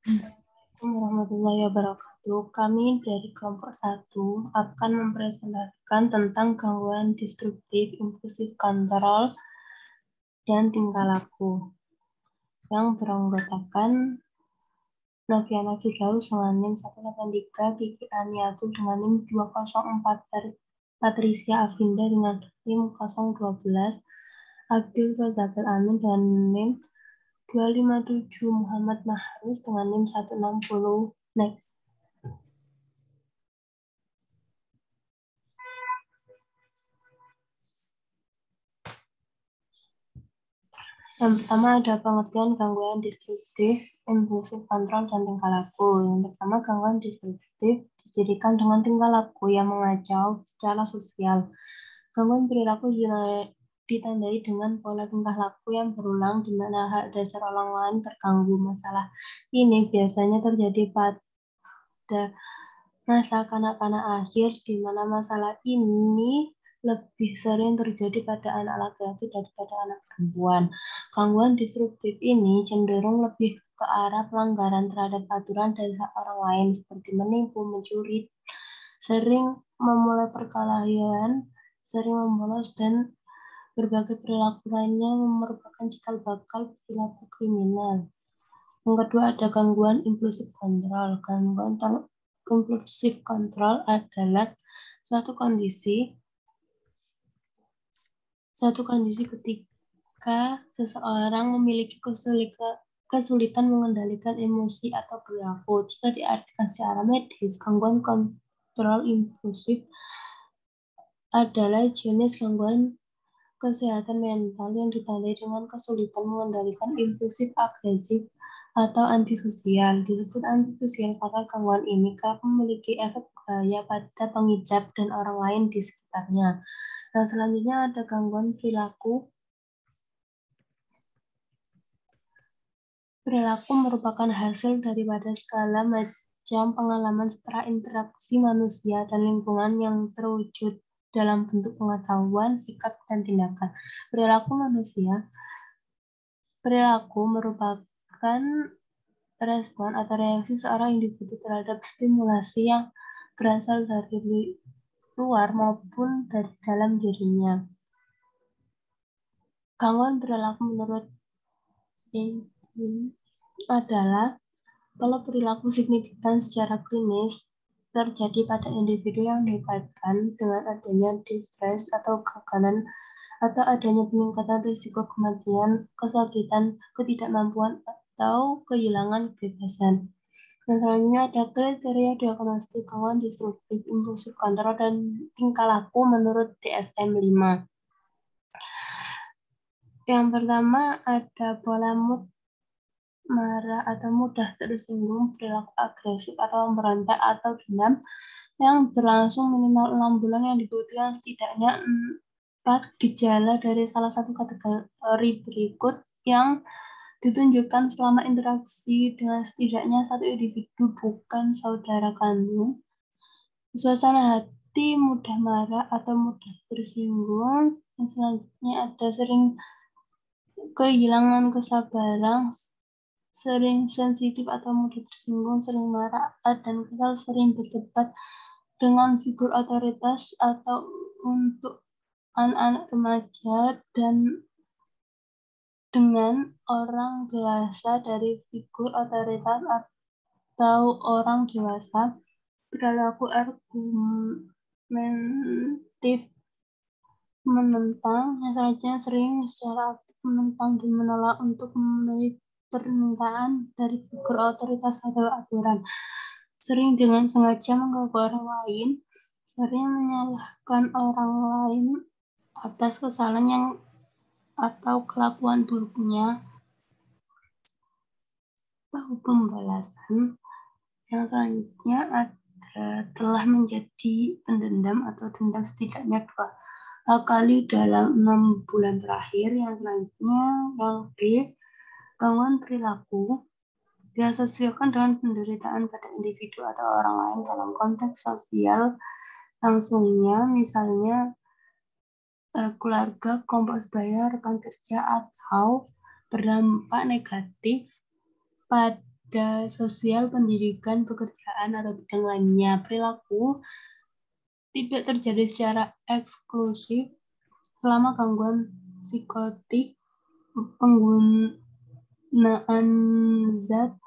Assalamualaikum warahmatullahi wabarakatuh. Kami dari kelompok 1 akan mempresentasikan tentang gangguan disruptif impulsif kontrol dan tingkah laku yang beranggotakan Noviana Firdaus dengan NIM 183, Kiki Aniatul dengan NIM 204, Patricia Afinda dengan NIM 012, Abdul Razakil Amin dengan NIM 257, Muhammad Mahrus dengan NIM 160. Next. Yang pertama ada pengertian gangguan disruptif, impulsif kontrol, dan tingkah laku. Yang pertama, gangguan disruptif dijadikan dengan tingkah laku yang mengacau secara sosial. Gangguan perilaku ditandai dengan pola tingkah laku yang berulang di mana hak dasar orang lain terganggu. Masalah ini biasanya terjadi pada masa kanak-kanak akhir, di mana masalah ini lebih sering terjadi pada anak laki-laki daripada anak perempuan. Gangguan disruptif ini cenderung lebih ke arah pelanggaran terhadap aturan dan hak orang lain, seperti menipu, mencuri, sering memulai perkelahian, sering membolos, dan berbagai perilaku lainnya merupakan cikal bakal perilaku kriminal. Yang kedua ada gangguan impulsif kontrol. Gangguan impulsif kontrol adalah suatu kondisi ketika seseorang memiliki kesulitan mengendalikan emosi atau perilaku. Jika diartikan secara medis, gangguan kontrol impulsif adalah jenis gangguan kesehatan mental yang ditandai dengan kesulitan mengendalikan impulsif, agresif, atau antisosial. Disebut antisosial karena gangguan ini kerap memiliki efek bahaya pada pengidap dan orang lain di sekitarnya. Nah, selanjutnya ada gangguan perilaku. Perilaku merupakan hasil daripada skala macam pengalaman setelah interaksi manusia dan lingkungan yang terwujud dalam bentuk pengetahuan, sikap, dan tindakan. Perilaku merupakan respon atau reaksi seorang individu terhadap stimulasi yang berasal dari luar maupun dari dalam dirinya. Gangguan perilaku menurut adalah kalau perilaku signifikan secara klinis terjadi pada individu yang dikaitkan dengan adanya distress atau kegagalan atau adanya peningkatan risiko kematian, kesakitan, ketidakmampuan, atau kehilangan kebebasan. Dan selanjutnya ada kriteria diagnostik gangguan disruptif impulsif kontrol dan tingkah laku menurut DSM-5. Yang pertama ada pola mood, marah atau mudah tersinggung, perilaku agresif atau memberontak atau dendam yang berlangsung minimal 6 bulan yang dibutuhkan setidaknya 4 gejala dari salah satu kategori berikut yang ditunjukkan selama interaksi dengan setidaknya satu individu bukan saudara kandung. Suasana hati mudah marah atau mudah tersinggung. Yang selanjutnya ada sering kehilangan kesabaran, sering sensitif atau mudah tersinggung, sering marah dan kesal, sering berdebat dengan figur otoritas atau untuk anak-anak remaja dan dengan orang dewasa dari figur otoritas atau orang dewasa, perilaku argumentatif menentang, yang selanjutnya sering secara aktif menentang dan menolak untuk memenuhi permintaan dari figur otoritas atau aturan, sering dengan sengaja mengganggu orang lain, sering menyalahkan orang lain atas kesalahan yang atau kelakuan buruknya, atau pembalasan. Yang selanjutnya telah menjadi pendendam atau dendam setidaknya 2 kali dalam 6 bulan terakhir. Yang selanjutnya yang B, gangguan perilaku diasosiasikan dengan penderitaan pada individu atau orang lain dalam konteks sosial langsungnya, misalnya keluarga, kelompok sebaya, rekan kerja, atau berdampak negatif pada pada sosial, pendidikan, pekerjaan, atau bidang lainnya. Perilaku tidak terjadi secara eksklusif selama gangguan psikotik, penggunaan zat,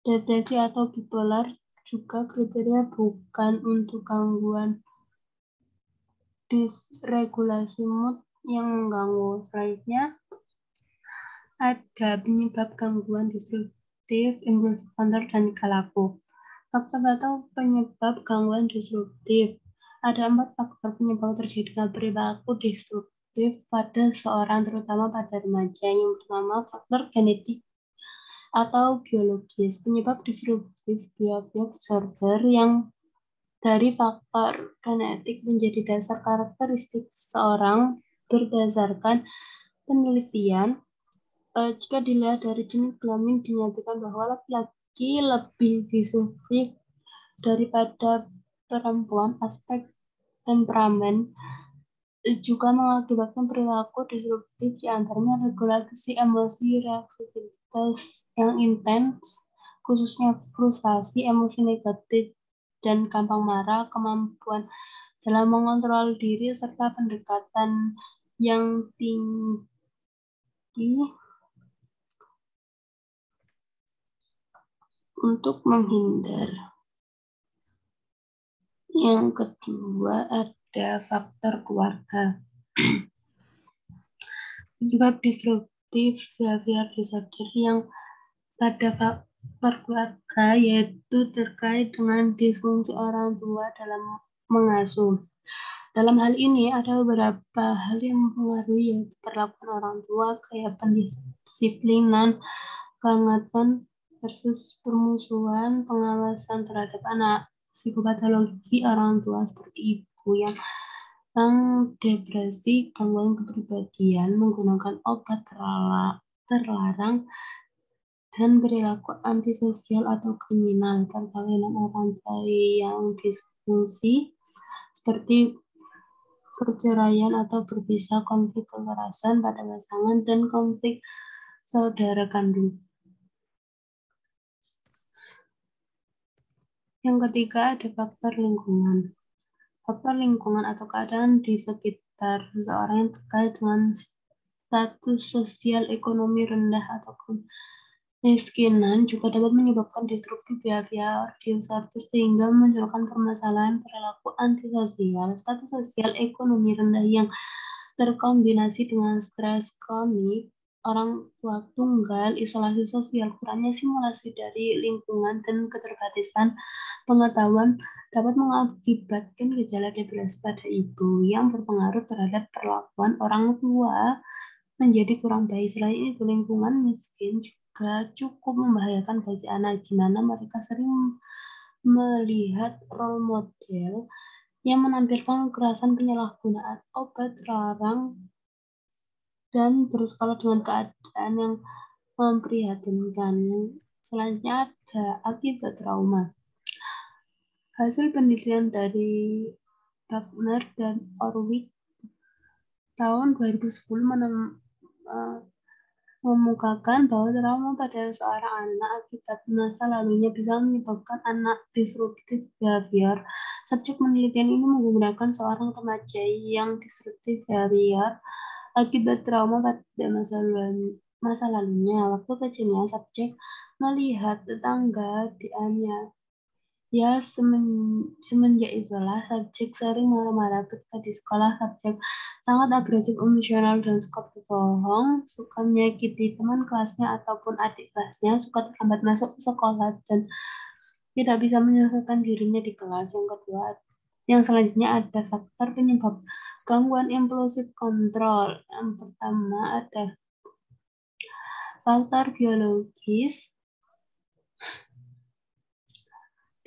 depresi, atau bipolar juga kriteria bukan untuk gangguan disregulasi mood yang mengganggu. Selanjutnya, ada penyebab gangguan disruptif, impulsif kontrol, dan tingkah laku. Faktor atau penyebab gangguan disruptif. Ada 4 faktor penyebab terjadinya perilaku disruptif pada seorang, terutama pada remaja. Yang pertama, faktor genetik atau biologis. Penyebab disruptif behavior disorder yang dari faktor genetik menjadi dasar karakteristik seseorang berdasarkan penelitian. Jika dilihat dari jenis kelamin, dinyatakan bahwa laki-laki lebih disruptif daripada perempuan. Aspek temperamen juga mengakibatkan perilaku disruptif, di antaranya regulasi emosi, reaksivitas yang intens, khususnya frustasi, emosi negatif, dan gampang marah, kemampuan dalam mengontrol diri, serta pendekatan yang tinggi untuk menghindar. Yang kedua, ada faktor keluarga. Penyebab disruptif behavior disorder yang pada faktor keluarga, yaitu terkait dengan disfungsi orang tua dalam mengasuh. Dalam hal ini, ada beberapa hal yang mempengaruhi, yaitu perlakuan orang tua, kayak pendisiplinan, kehangatan versus permusuhan, pengawasan terhadap anak, psikopatologi orang tua seperti ibu yang depresi, gangguan kepribadian, menggunakan obat terlarang, dan perilaku antisosial atau kriminal. Perkawinan orang tua yang disfungsi seperti perceraian atau berpisah, konflik kekerasan pada pasangan, dan konflik saudara kandung. Yang ketiga, ada faktor lingkungan. Faktor lingkungan atau keadaan di sekitar seseorang yang terkait dengan status sosial ekonomi rendah atau kemiskinan juga dapat menyebabkan disruptif behavior disorder sehingga memunculkan permasalahan perilaku antisosial. Status sosial ekonomi rendah yang terkombinasi dengan stres kronik, orang tua tunggal, isolasi sosial, kurangnya simulasi dari lingkungan, dan keterbatasan pengetahuan dapat mengakibatkan gejala depresi pada ibu yang berpengaruh terhadap perlakuan orang tua menjadi kurang baik. Selain itu, lingkungan miskin juga cukup membahayakan bagi anak. Gimana mereka sering melihat role model yang menampilkan kekerasan, penyalahgunaan obat terlarang, dan bersekolah dengan keadaan yang memprihatinkan. Selanjutnya ada akibat trauma. Hasil penelitian dari Wagner dan Orwig tahun 2010 memukakan bahwa trauma pada seorang anak akibat masa lalunya bisa menyebabkan anak disruptif behavior. Subjek penelitian ini menggunakan seorang remaja yang disruptif behavior akibat trauma pada masa lalunya. Waktu kecilnya, subjek melihat tetangga dianiaya. Semenjak itulah, subjek sering marah-marah ketika di sekolah. Subjek sangat agresif, emosional, dan suka berbohong, suka menyakiti teman kelasnya ataupun adik kelasnya, suka terlambat masuk ke sekolah, dan tidak bisa menyelesaikan dirinya di kelas. Yang kedua, yang selanjutnya ada faktor penyebab gangguan impulsif kontrol. Yang pertama ada faktor biologis.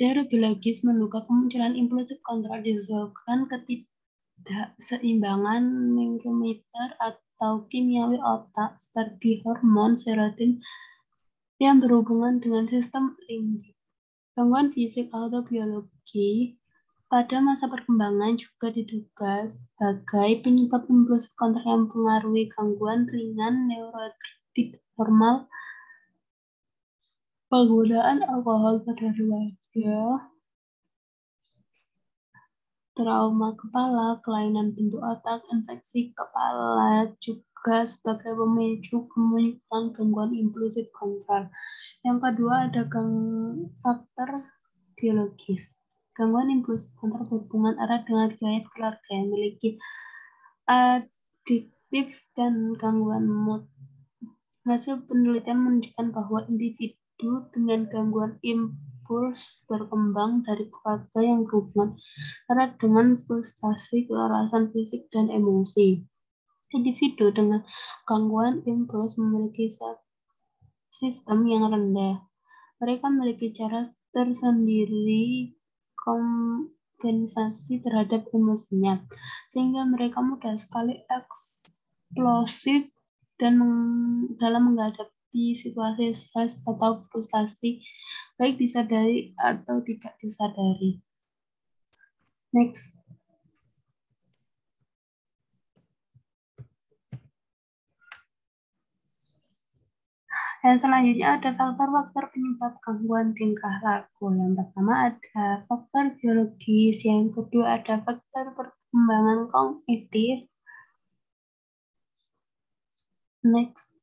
Teori biologis menduga kemunculan impulsif kontrol disebabkan ketidakseimbangan neurotransmitter atau kimiawi otak seperti hormon serotonin yang berhubungan dengan sistem limbik. Gangguan fisik atau biologi pada masa perkembangan juga diduga sebagai penyebab impulsif kontrol yang mempengaruhi gangguan ringan neurotik normal penggunaan alkohol pada remaja, trauma kepala, kelainan bentuk otak, infeksi kepala juga sebagai pemicu kemunculan gangguan impulsif kontrol. Yang kedua ada faktor biologis. Gangguan impulsif kontrol berhubungan erat dengan riwayat keluarga yang memiliki adiktif dan gangguan mood. Hasil penelitian menunjukkan bahwa individu dengan gangguan impuls berkembang dari keluarga yang berhubungan erat dengan frustasi, kekerasan fisik, dan emosi. Individu dengan gangguan impuls memiliki sistem yang rendah. Mereka memiliki cara tersendiri kompensasi terhadap emosinya, sehingga mereka mudah sekali eksplosif dan dalam menghadapi situasi stres atau frustasi, baik disadari atau tidak disadari. Next. Dan selanjutnya ada faktor-faktor penyebab gangguan tingkah laku. Yang pertama ada faktor biologis, yang kedua ada faktor perkembangan kognitif. Next.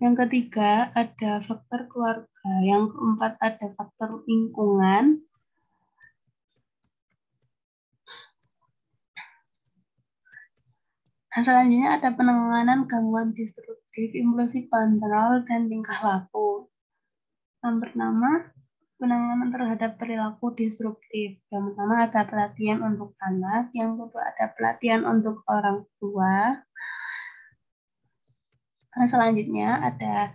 Yang ketiga ada faktor keluarga, yang keempat ada faktor lingkungan. Nah, selanjutnya ada penanganan gangguan disruptif, impulsif kontrol, dan tingkah laku. Yang pertama, penanganan terhadap perilaku disruptif. Yang pertama ada pelatihan untuk anak, yang kedua ada pelatihan untuk orang tua. Nah, selanjutnya ada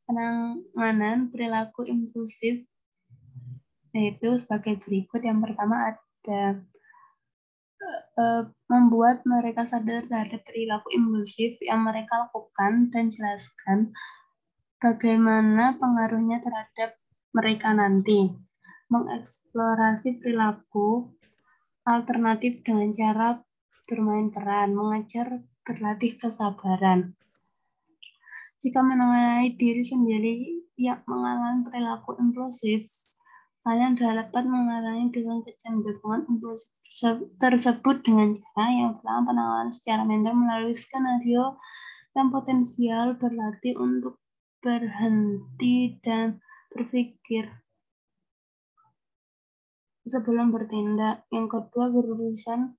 penanganan perilaku impulsif, yaitu sebagai berikut. Yang pertama ada membuat mereka sadar terhadap perilaku impulsif yang mereka lakukan dan jelaskan bagaimana pengaruhnya terhadap mereka nanti. Mengeksplorasi perilaku alternatif dengan cara bermain peran, mengajar berlatih kesabaran. Jika mengenai diri sendiri yang mengalami perilaku impulsif, kalian dapat mengalami dengan kecenderungan impulsif tersebut dengan cara yang pertama penanganan secara mental melalui skenario yang potensial, berlatih untuk berhenti dan berpikir sebelum bertindak. Yang kedua, berurusan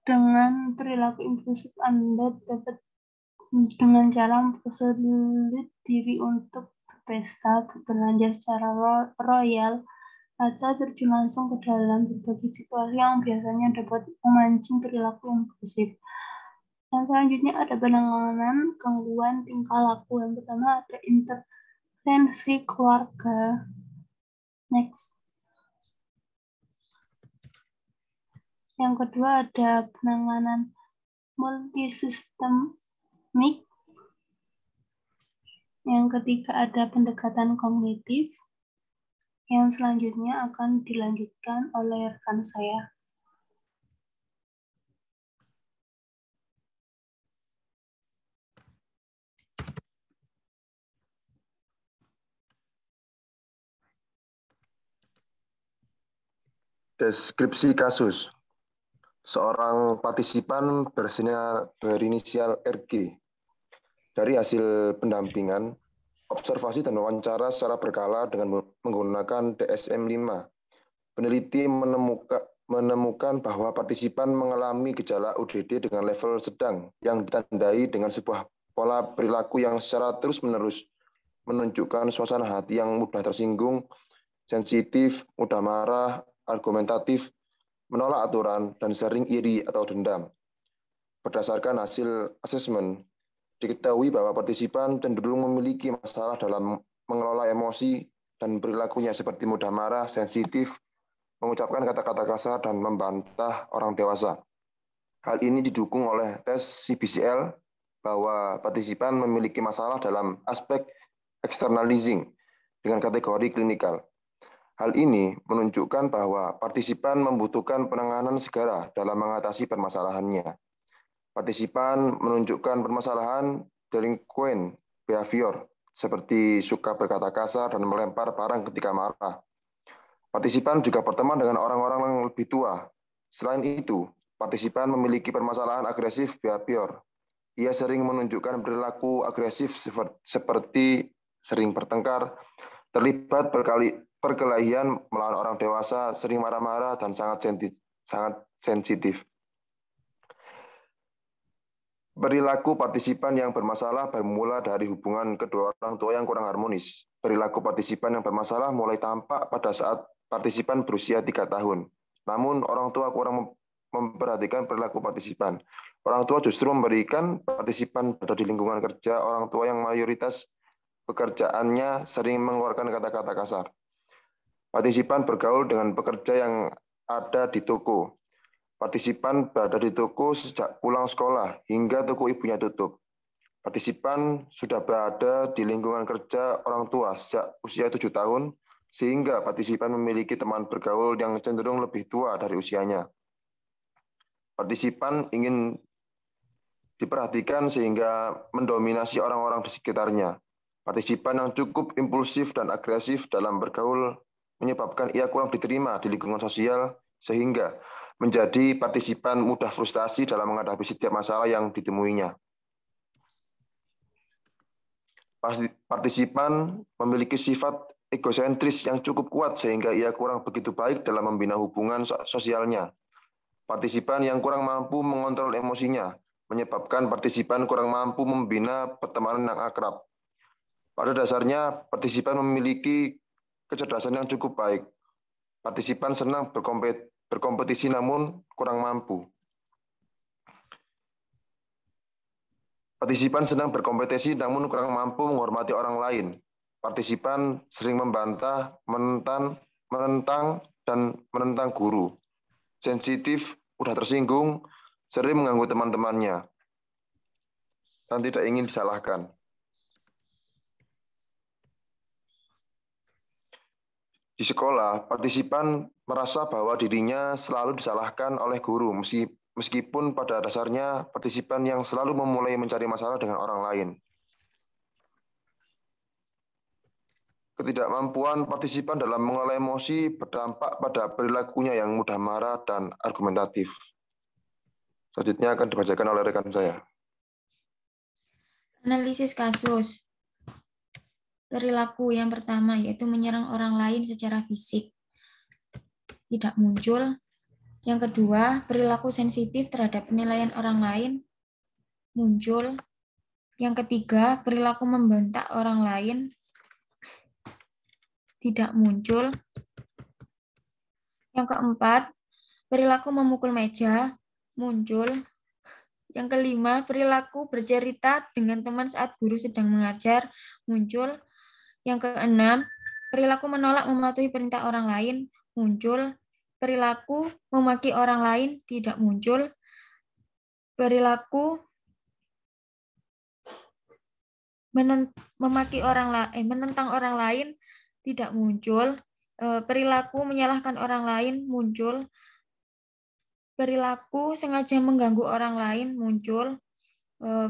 dengan perilaku impulsif. Anda dapat dengan cara mempersulit diri untuk berpesta, berbelanja secara royal, atau terjun langsung ke dalam berbagai situasi yang biasanya dapat memancing perilaku impulsif. Dan selanjutnya ada penanganan gangguan tingkah laku. Yang pertama ada intervensi keluarga. Next. Yang kedua ada penanganan multisistemik. Yang ketiga ada pendekatan kognitif. Yang selanjutnya akan dilanjutkan oleh rekan saya. Deskripsi kasus. Seorang partisipan berinisial RG. Dari hasil pendampingan, observasi dan wawancara secara berkala dengan menggunakan DSM-5, peneliti menemukan bahwa partisipan mengalami gejala ODD dengan level sedang yang ditandai dengan sebuah pola perilaku yang secara terus-menerus menunjukkan suasana hati yang mudah tersinggung, sensitif, mudah marah, argumentatif, menolak aturan, dan sering iri atau dendam. Berdasarkan hasil asesmen, diketahui bahwa partisipan cenderung memiliki masalah dalam mengelola emosi dan perilakunya seperti mudah marah, sensitif, mengucapkan kata-kata kasar, dan membantah orang dewasa. Hal ini didukung oleh tes CBCL bahwa partisipan memiliki masalah dalam aspek externalizing dengan kategori klinikal. Hal ini menunjukkan bahwa partisipan membutuhkan penanganan segera dalam mengatasi permasalahannya. Partisipan menunjukkan permasalahan delinquent behavior, seperti suka berkata kasar dan melempar barang ketika marah. Partisipan juga berteman dengan orang-orang yang lebih tua. Selain itu, partisipan memiliki permasalahan agresif behavior. Ia sering menunjukkan perilaku agresif seperti sering bertengkar, terlibat perkelahian melawan orang dewasa, sering marah-marah, dan sangat sensitif. Perilaku partisipan yang bermasalah bermula dari hubungan kedua orang tua yang kurang harmonis. Perilaku partisipan yang bermasalah mulai tampak pada saat partisipan berusia 3 tahun. Namun, orang tua kurang memperhatikan perilaku partisipan. Orang tua justru memberikan partisipan pada di lingkungan kerja orang tua yang mayoritas pekerjaannya sering mengeluarkan kata-kata kasar. Partisipan bergaul dengan pekerja yang ada di toko. Partisipan berada di toko sejak pulang sekolah hingga toko ibunya tutup. Partisipan sudah berada di lingkungan kerja orang tua sejak usia 7 tahun, sehingga partisipan memiliki teman bergaul yang cenderung lebih tua dari usianya. Partisipan ingin diperhatikan sehingga mendominasi orang-orang di sekitarnya. Partisipan yang cukup impulsif dan agresif dalam bergaul menyebabkan ia kurang diterima di lingkungan sosial, sehingga menjadi partisipan mudah frustasi dalam menghadapi setiap masalah yang ditemuinya. Partisipan memiliki sifat egosentris yang cukup kuat sehingga ia kurang begitu baik dalam membina hubungan sosialnya. Partisipan yang kurang mampu mengontrol emosinya menyebabkan partisipan kurang mampu membina pertemanan yang akrab. Pada dasarnya, partisipan memiliki kecerdasan yang cukup baik. Partisipan senang berkompetisi namun kurang mampu. Partisipan senang berkompetisi namun kurang mampu menghormati orang lain. Partisipan sering membantah, menentang, dan menentang guru. Sensitif, mudah tersinggung, sering mengganggu teman-temannya, dan tidak ingin disalahkan. Di sekolah, partisipan merasa bahwa dirinya selalu disalahkan oleh guru, meskipun pada dasarnya partisipan yang selalu memulai mencari masalah dengan orang lain. Ketidakmampuan partisipan dalam mengelola emosi berdampak pada perilakunya yang mudah marah dan argumentatif. Selanjutnya akan dibacakan oleh rekan saya. Analisis kasus. Perilaku yang pertama yaitu menyerang orang lain secara fisik. Tidak muncul. Yang kedua, perilaku sensitif terhadap penilaian orang lain. Muncul. Yang ketiga, perilaku membentak orang lain. Tidak muncul. Yang keempat, perilaku memukul meja. Muncul. Yang kelima, perilaku bercerita dengan teman saat guru sedang mengajar. Muncul. Yang keenam, perilaku menolak mematuhi perintah orang lain. Muncul. Perilaku memaki orang lain. Tidak muncul. Perilaku menentang orang lain. Tidak muncul. Perilaku menyalahkan orang lain. Muncul. Perilaku sengaja mengganggu orang lain. Muncul.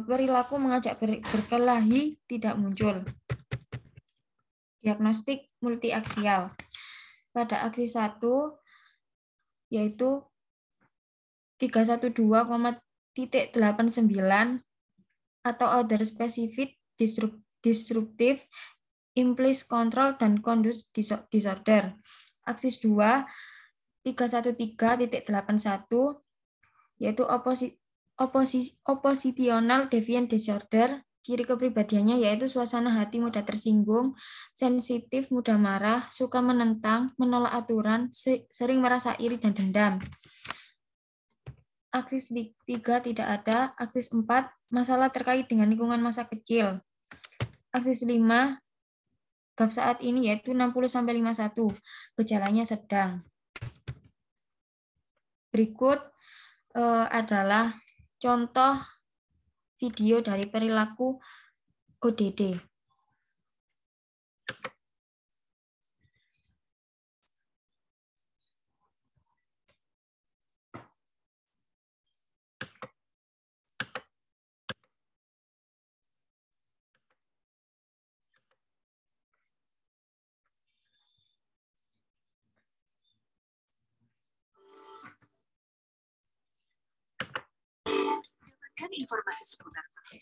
Perilaku mengajak berkelahi. Tidak muncul. Diagnostik multiaksial. Pada aksi 1 yaitu 312,89 atau order specific disruptive implicit control dan conduct disorder. Aksis 2 313.81 yaitu oppositional deviant disorder. Ciri kepribadiannya yaitu suasana hati mudah tersinggung, sensitif, mudah marah, suka menentang, menolak aturan, sering merasa iri dan dendam. Aksis 3 tidak ada. Aksis 4, masalah terkait dengan lingkungan masa kecil. Aksis 5, GAF saat ini yaitu 60-51, gejalanya sedang. Berikut adalah contoh video dari perilaku ODD. informasi seputar vaksin.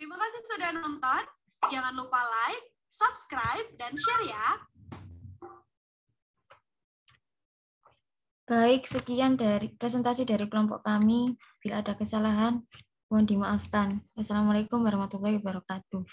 Terima kasih sudah nonton. Jangan lupa like, subscribe, dan share ya. Baik, sekian dari presentasi dari kelompok kami. Bila ada kesalahan, mohon dimaafkan. Wassalamualaikum warahmatullahi wabarakatuh.